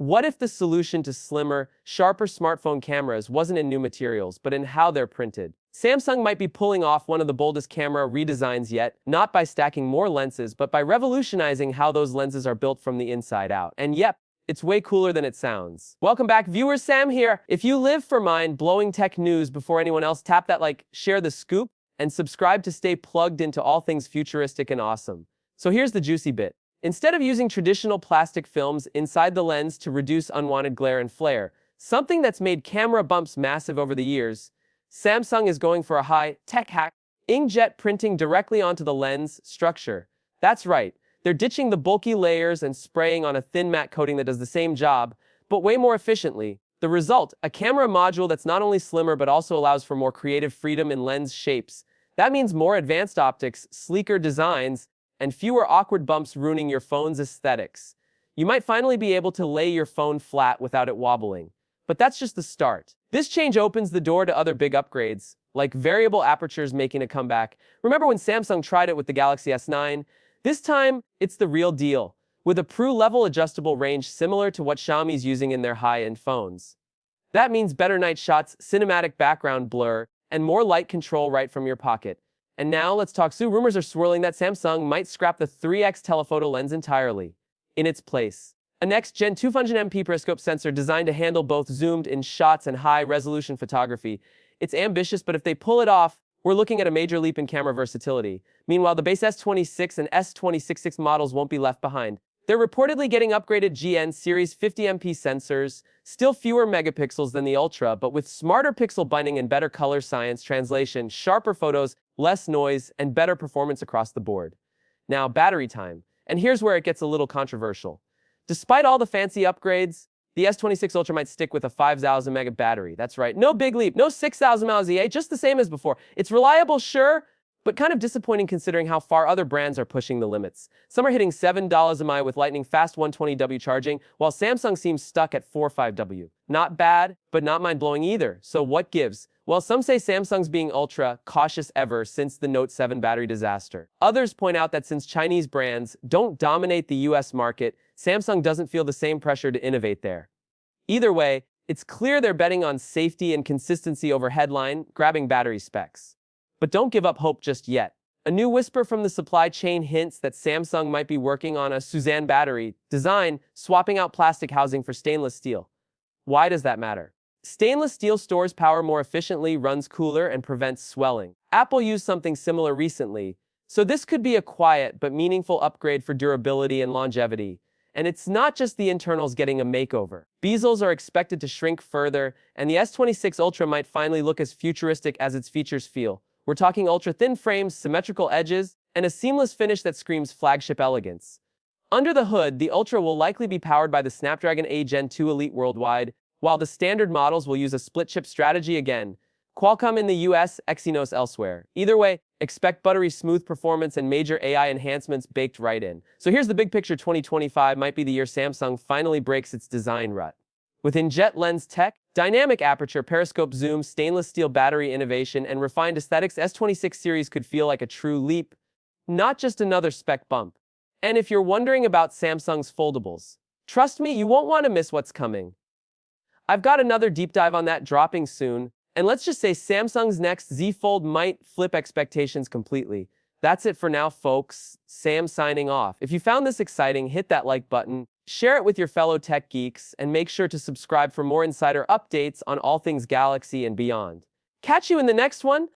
What if the solution to slimmer, sharper smartphone cameras wasn't in new materials, but in how they're printed? Samsung might be pulling off one of the boldest camera redesigns yet, not by stacking more lenses, but by revolutionizing how those lenses are built from the inside out. And yep, it's way cooler than it sounds. Welcome back, viewers. Sam here. If you live for mind-blowing tech news before anyone else, tap that like, share the scoop, and subscribe to stay plugged into all things futuristic and awesome. So here's the juicy bit. Instead of using traditional plastic films inside the lens to reduce unwanted glare and flare, something that's made camera bumps massive over the years, Samsung is going for a high-tech hack, inkjet printing directly onto the lens structure. That's right, they're ditching the bulky layers and spraying on a thin matte coating that does the same job, but way more efficiently. The result, a camera module that's not only slimmer but also allows for more creative freedom in lens shapes. That means more advanced optics, sleeker designs, and fewer awkward bumps ruining your phone's aesthetics. You might finally be able to lay your phone flat without it wobbling. But that's just the start. This change opens the door to other big upgrades, like variable apertures making a comeback. Remember when Samsung tried it with the Galaxy S9? This time, it's the real deal, with a Pro-level adjustable range similar to what Xiaomi's using in their high-end phones. That means better night shots, cinematic background blur, and more light control right from your pocket. And now let's talk. Rumors are swirling that Samsung might scrap the 3x telephoto lens entirely. In its place, a next-gen 200MP periscope sensor designed to handle both zoomed-in shots and high-resolution photography. It's ambitious, but if they pull it off, we're looking at a major leap in camera versatility. Meanwhile, the base S26 and S26 models won't be left behind. They're reportedly getting upgraded GN Series 50MP sensors, still fewer megapixels than the Ultra, but with smarter pixel binding and better color science translation, sharper photos, less noise, and better performance across the board. Now, battery time. And here's where it gets a little controversial. Despite all the fancy upgrades, the S26 Ultra might stick with a 5,000 mAh battery. That's right, no big leap, no 6,000 mAh, just the same as before. It's reliable, sure, but kind of disappointing considering how far other brands are pushing the limits. Some are hitting $7 mAh with lightning fast 120W charging, while Samsung seems stuck at 4.5W. Not bad, but not mind-blowing either. So what gives? Well, some say Samsung's being ultra cautious ever since the Note 7 battery disaster. Others point out that since Chinese brands don't dominate the US market, Samsung doesn't feel the same pressure to innovate there. Either way, it's clear they're betting on safety and consistency over headline, grabbing battery specs. But don't give up hope just yet. A new whisper from the supply chain hints that Samsung might be working on a Suzanne battery design, swapping out plastic housing for stainless steel. Why does that matter? Stainless steel stores power more efficiently, runs cooler, and prevents swelling. Apple used something similar recently, so this could be a quiet but meaningful upgrade for durability and longevity. And it's not just the internals getting a makeover. Bezels are expected to shrink further, and the S26 Ultra might finally look as futuristic as its features feel. We're talking ultra-thin frames, symmetrical edges, and a seamless finish that screams flagship elegance. Under the hood, the Ultra will likely be powered by the Snapdragon 8 Gen 2 Elite worldwide, while the standard models will use a split-chip strategy again. Qualcomm in the US, Exynos elsewhere. Either way, expect buttery smooth performance and major AI enhancements baked right in. So here's the big picture. 2025 might be the year Samsung finally breaks its design rut. With inkjet lens tech, dynamic aperture, periscope zoom, stainless steel battery innovation, and refined aesthetics, S26 series could feel like a true leap, not just another spec bump. And if you're wondering about Samsung's foldables, trust me, you won't want to miss what's coming. I've got another deep dive on that dropping soon, and let's just say Samsung's next Z Fold might flip expectations completely. That's it for now, folks. Sam signing off. If you found this exciting, hit that like button, share it with your fellow tech geeks, and make sure to subscribe for more insider updates on all things Galaxy and beyond. Catch you in the next one.